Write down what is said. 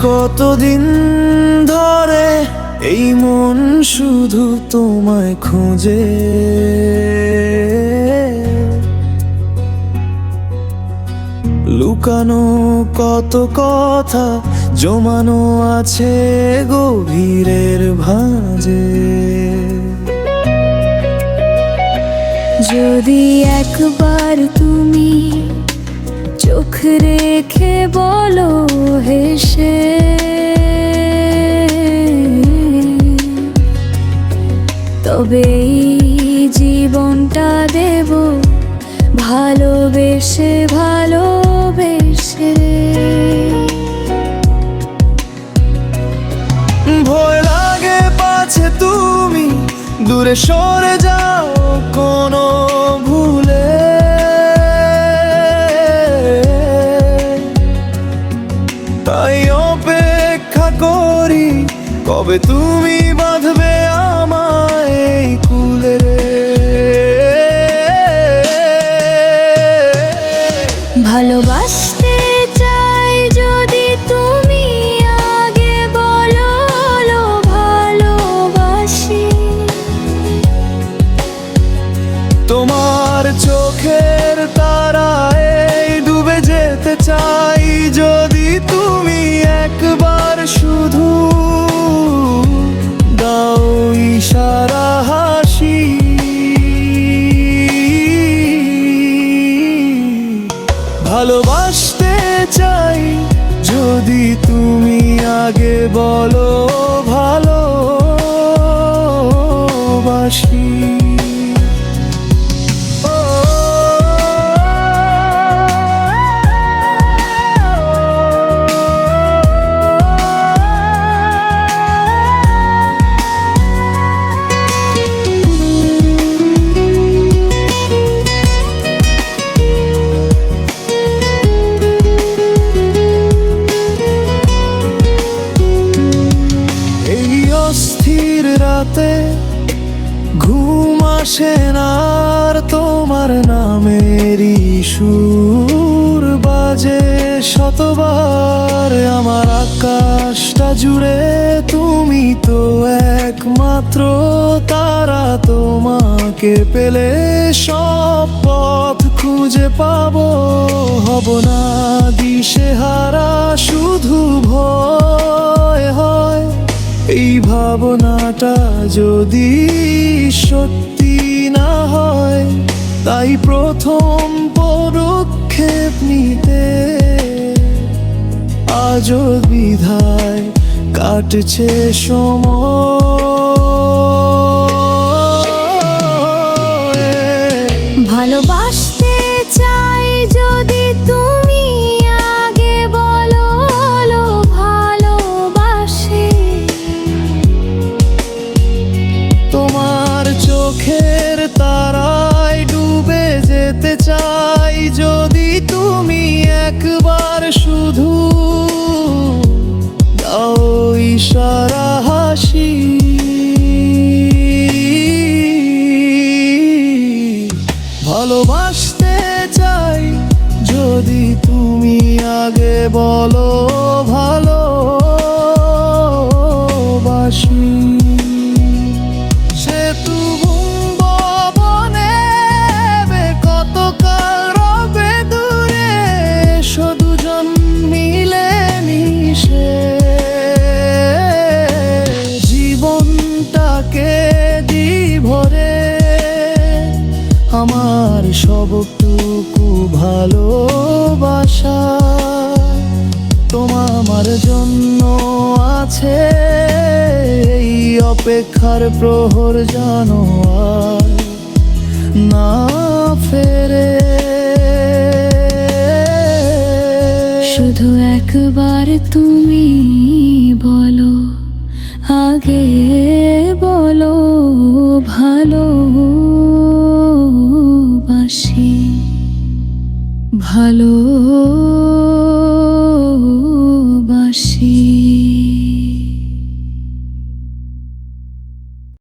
কতদিন ধরে এই মন শুধু তোমায় খোঁজে, লুকানো কত কথা জমানো আছে গভীরের ভাঁজে। যদি একবার তুমি চোখ রেখে বলো হেসে, তবে জীবনটা দেব ভালোবেসে ভালোবেসে। ভয় লাগে পাছে তুমি দূরে সরে যাও কোনো ভুলে, তাই অপেক্ষা করি কবে তুমি বাঁধবে আমায় এই কুলে রে। ভালোবাসতে চাই যদি তুমি আগে বলো ভালোবাসি, তোমার চোখের তারায় ডুবে যেতে চাই যদি তুমি একবার শুধু দাও ইশারা হাসি। ভালোবাসতে চাই যদি তুমি আগে বলো ভালোবাসি। অস্থির রাতে ঘুম আসে না আর তোমার নামেরই সুর বাজে শতবার। আমার আকাশটা জুড়ে তুমি তো একমাত্র তারা, তোমাকে পেলে সব পথ খুঁজে পাবো। হব না দিশেহারা, শুধু ভয় হয় এই ভাবনাটা যদি সত্যি না হয়। তাই প্রথম পদক্ষেপ নিতে আজও দ্বিধায় কাটছে সময়। ভালোবাসতে চাই যদি তুমি আগে বলো ভালোবাসি, তোমার চোখের তারায় ডুবে যেতে চাই যদি তুমি একবার শুধু দাও ইশারা হাসি। ভালোবাসতে চাই যদি তুমি আগে বলো ভালোবাসি। সেতু বনে কতকাল রবে দূরে, শুধু জন মিলে মিশে জীবনটাকে দি ভরে। আমার সবটুকু ভালোবাসা তোমার জন্য আছে, এই অপেক্ষার প্রহর জানো আর না ফেরে। শুধু একবার তুমি বলো আগে বলো ভালোবাসি, ভালোবাসি।